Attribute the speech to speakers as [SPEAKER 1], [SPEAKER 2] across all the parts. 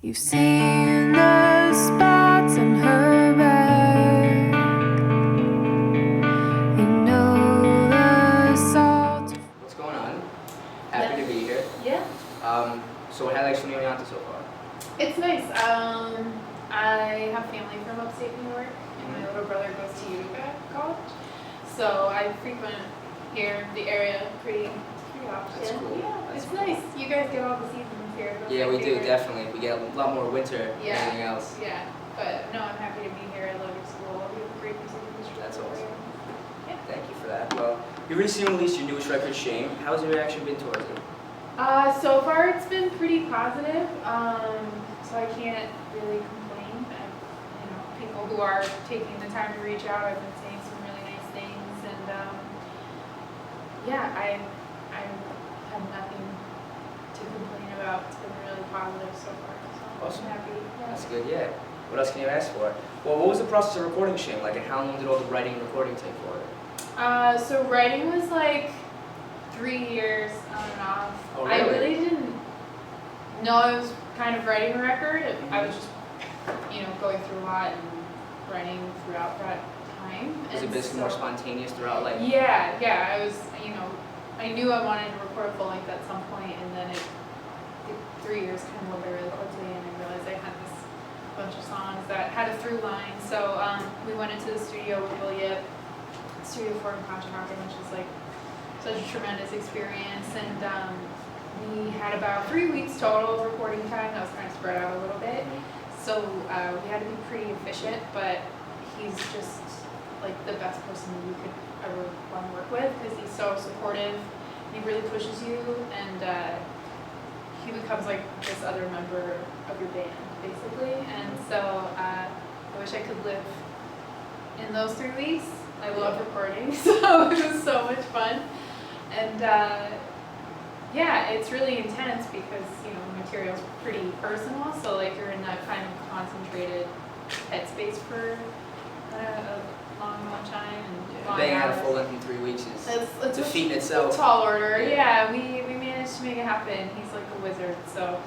[SPEAKER 1] You've seen the spots in her back. You know the salt.
[SPEAKER 2] What's going on? Happy to be here.
[SPEAKER 3] Yeah.
[SPEAKER 2] So how like SUNY Oneonta so far?
[SPEAKER 3] It's nice. I have family from upstate New York, and my little brother goes to Utica College. So I frequent here, the area, pretty often.
[SPEAKER 2] That's cool.
[SPEAKER 3] Yeah,
[SPEAKER 2] That's
[SPEAKER 3] it's
[SPEAKER 2] cool.
[SPEAKER 3] nice. You guys get all the seasons here. Those
[SPEAKER 2] Yeah,
[SPEAKER 3] are
[SPEAKER 2] we
[SPEAKER 3] my
[SPEAKER 2] do,
[SPEAKER 3] favorite.
[SPEAKER 2] definitely. We get a lot more winter than anything else.
[SPEAKER 3] Yeah, but no, I'm happy to be here. I love your school. You have a great music industry.
[SPEAKER 2] That's awesome.
[SPEAKER 3] Yeah.
[SPEAKER 2] Thank you for that. Well, you recently released your newest record, Shame. How's your reaction been towards it?
[SPEAKER 3] So far it's been pretty positive, so I can't really complain. People who are taking the time to reach out, I've been saying some really nice things, and yeah, I have nothing to complain about. It's been really positive so far, so
[SPEAKER 2] Awesome.
[SPEAKER 3] I'm happy. Yeah.
[SPEAKER 2] That's good, yeah. What else can you ask for? Well, what was the process of recording Shame? Like, and how long did all the writing and recording take for it?
[SPEAKER 3] So writing was like 3 years on and off.
[SPEAKER 2] Oh,
[SPEAKER 3] I
[SPEAKER 2] really?
[SPEAKER 3] really didn't know I was kind of writing a record. I was just, going through a lot and writing throughout that time.
[SPEAKER 2] Was it basically more spontaneous throughout, like?
[SPEAKER 3] Yeah. I was, I knew I wanted to record a full length at some point, and then it 3 years kind of went by really quickly, and I realized I had this bunch of songs that had a through line. So we went into the studio with Will Yip, Studio 4 in Conshohocken, which is like such a tremendous experience, and we had about 3 weeks total of recording time. That was kind of spread out a little bit, so we had to be pretty efficient, but he's just like the best person you could ever want to work with, because he's so supportive, he really pushes you, and he becomes like this other member of your band, basically, and so I wish I could live in those 3 weeks. I love recording, so it was so much fun. And yeah, it's really intense because, the material's pretty personal, so like you're in that kind of concentrated headspace for a long time. And long
[SPEAKER 2] Banging out a
[SPEAKER 3] hours.
[SPEAKER 2] full length in 3 weeks is
[SPEAKER 3] It's
[SPEAKER 2] a feat in
[SPEAKER 3] It's
[SPEAKER 2] itself.
[SPEAKER 3] a tall order.
[SPEAKER 2] Yeah.
[SPEAKER 3] Yeah, we managed to make it happen. He's like a wizard, so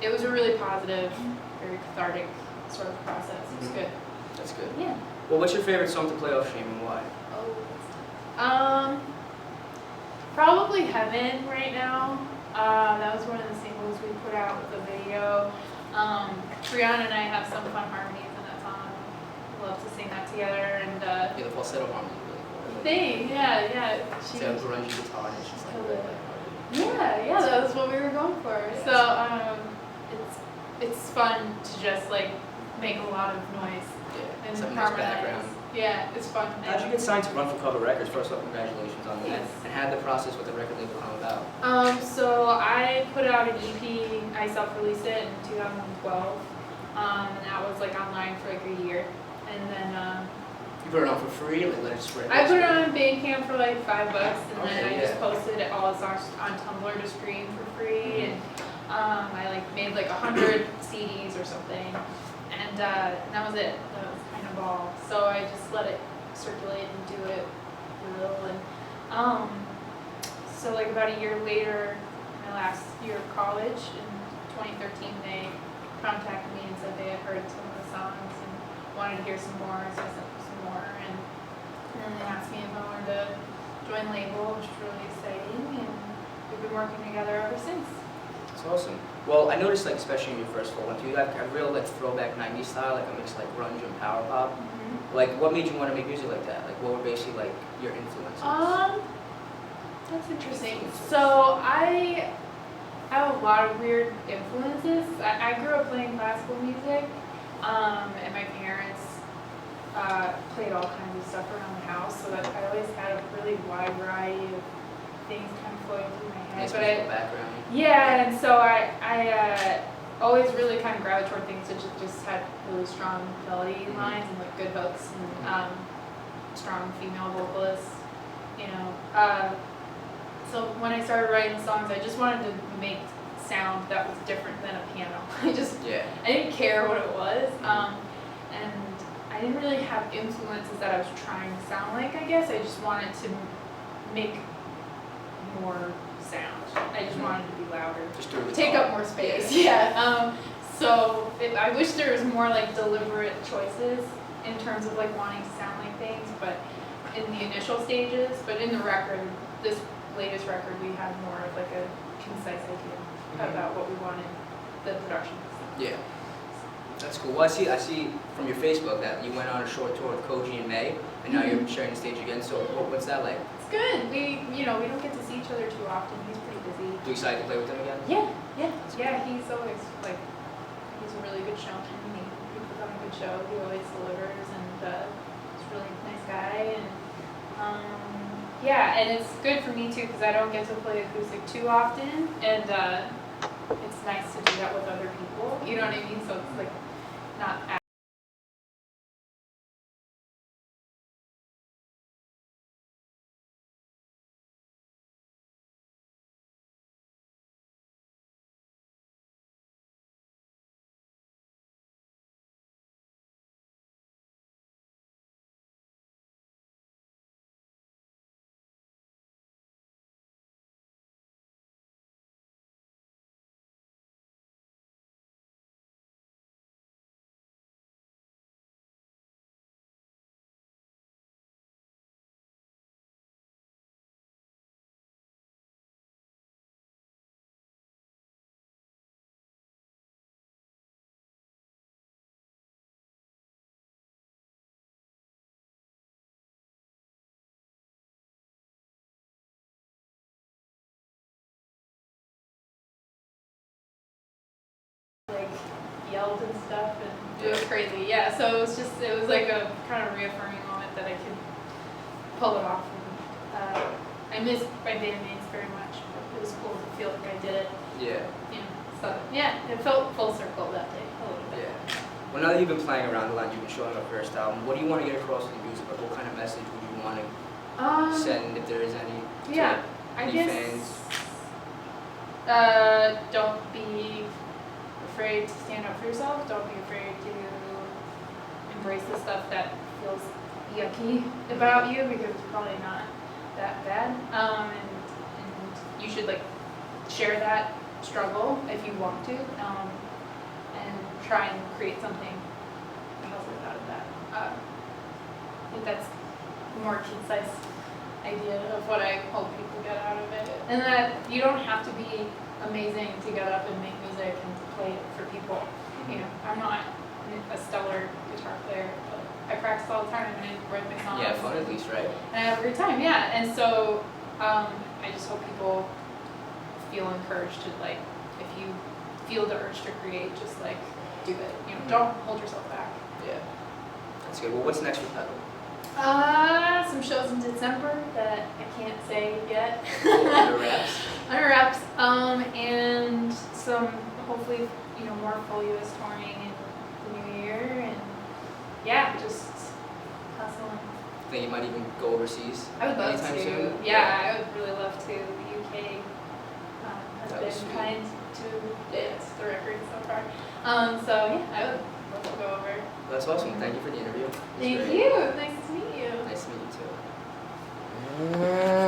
[SPEAKER 3] it was a really positive, very cathartic sort of process. It was good.
[SPEAKER 2] That's good.
[SPEAKER 3] Yeah.
[SPEAKER 2] Well, what's your favorite song to play off Shame and why?
[SPEAKER 3] Probably Heaven right now. That was one of the singles we put out with the video. Brianna and I have some fun harmonies in that song. We love to sing that together, and
[SPEAKER 2] Yeah, the falsetto harmony is really cool.
[SPEAKER 3] thing, yeah.
[SPEAKER 2] She has a grungy guitar and she's like
[SPEAKER 3] Totally.
[SPEAKER 2] lighthearted.
[SPEAKER 3] Yeah, that was what we were going for.
[SPEAKER 2] Yeah.
[SPEAKER 3] So it's fun to just like make a lot of noise
[SPEAKER 2] Yeah,
[SPEAKER 3] and
[SPEAKER 2] some nice
[SPEAKER 3] harmonize.
[SPEAKER 2] background.
[SPEAKER 3] Yeah, it's fun.
[SPEAKER 2] How'd you get signed to Run for Cover Records? First off, congratulations on that.
[SPEAKER 3] Thanks.
[SPEAKER 2] And how did the process with the record label come about?
[SPEAKER 3] So I put out an EP. I self-released it in 2012, and that was like online for like a year. And then
[SPEAKER 2] You put it on for free, like let it spread.
[SPEAKER 3] I put it on Bandcamp for like $5, and
[SPEAKER 2] Okay,
[SPEAKER 3] then I just
[SPEAKER 2] yeah.
[SPEAKER 3] posted all the songs on Tumblr to stream for free.
[SPEAKER 2] Mhm.
[SPEAKER 3] And I like made like 100 CDs or something, and that was it. That was kind of all. So I just let it circulate and do it a little, and so like about a year later, my last year of college in 2013, they contacted me and said they had heard some of the songs and wanted to hear some more, so I sent them some more, and then they asked me if I wanted to join the label, which was really exciting, and we've been working together ever since.
[SPEAKER 2] That's awesome. Well, I noticed, like, especially in your first full one, you like a real like throwback '90s style, like a mix like grunge and power pop. Like, what made you want to make music like that? Like, what were basically like your influences?
[SPEAKER 3] That's interesting. So I have a lot of weird influences. I grew up playing classical music, and my parents played all kinds of stuff around the house, so that I always had a really wide variety of things kind of flowing through my head.
[SPEAKER 2] Nice
[SPEAKER 3] But
[SPEAKER 2] musical background.
[SPEAKER 3] yeah, and so I always really kind of gravitated toward things that just had really strong melody lines and like good hooks and strong female vocalists, So when I started writing songs, I just wanted to make sound that was different than a piano.
[SPEAKER 2] Yeah.
[SPEAKER 3] I didn't care what it was, and I didn't really have influences that I was trying to sound like. I guess I just wanted to make more sound. I just wanted to be louder.
[SPEAKER 2] Just do it.
[SPEAKER 3] Take up more space, yeah. So I wish there was more like deliberate choices in terms of like wanting to sound like things, but in the initial stages, but in the record, this latest record, we had more of like a concise idea about what we wanted the production to sound.
[SPEAKER 2] Yeah. That's cool. Well, I see from your Facebook that you went on a short tour with Koji in May, and now you're sharing the stage again. So what's that like?
[SPEAKER 3] It's good. We don't get to see each other too often. He's pretty busy.
[SPEAKER 2] Do you excited to play with him again?
[SPEAKER 3] Yeah. He's always like, he's a really good showman. He puts on a good show. He always delivers, and he's a really nice guy. And yeah, and it's good for me too because I don't get to play acoustic too often, and it's nice to do that with other people. You know what I mean? So it's like not. Like yelled and stuff, and it was crazy. Yeah, so it was like a kind of reaffirming moment that I could pull it off. And, I miss my bandmates very much, but it was cool to feel like I did it.
[SPEAKER 2] Yeah.
[SPEAKER 3] So yeah, it felt full circle that day a little bit.
[SPEAKER 2] Yeah. Well, now that you've been playing around the line, you've been showing up first album. What do you want to get across with the music? Like, what kind of message would you want to send, if there is any?
[SPEAKER 3] Yeah, I
[SPEAKER 2] any
[SPEAKER 3] guess.
[SPEAKER 2] Fans?
[SPEAKER 3] Don't be afraid to stand up for yourself. Don't be afraid to embrace the stuff that feels yucky about you because it's probably not that bad. And you should like share that struggle if you want to, and try and create something positive out of that. I think that's a more concise idea of what I hope people get out of it. And that you don't have to be amazing to get up and make music and to play it for people. You know, I'm not a stellar guitar player, but I practice all the time and I write my songs.
[SPEAKER 2] Yeah, fun at least, right?
[SPEAKER 3] And I have a great time, yeah. And so I just hope people feel encouraged to like, if you feel the urge to create, just like do it. You know, don't hold yourself back.
[SPEAKER 2] Yeah, that's good. Well, what's next for Petal?
[SPEAKER 3] Some shows in December that I can't say yet.
[SPEAKER 2] Under wraps.
[SPEAKER 3] Under wraps. And some hopefully more full US touring in the new year, and yeah, just hustling.
[SPEAKER 2] Think you might even go overseas?
[SPEAKER 3] I would love
[SPEAKER 2] anytime
[SPEAKER 3] to.
[SPEAKER 2] soon?
[SPEAKER 3] Yeah, I would really love to. The UK has
[SPEAKER 2] That was
[SPEAKER 3] been
[SPEAKER 2] sweet.
[SPEAKER 3] kind to dance the record so far. So yeah, I would love to go over.
[SPEAKER 2] Well, that's awesome. Thank you for the interview. It was
[SPEAKER 3] Thank
[SPEAKER 2] great.
[SPEAKER 3] you. Nice to meet you.
[SPEAKER 2] Nice to meet you too.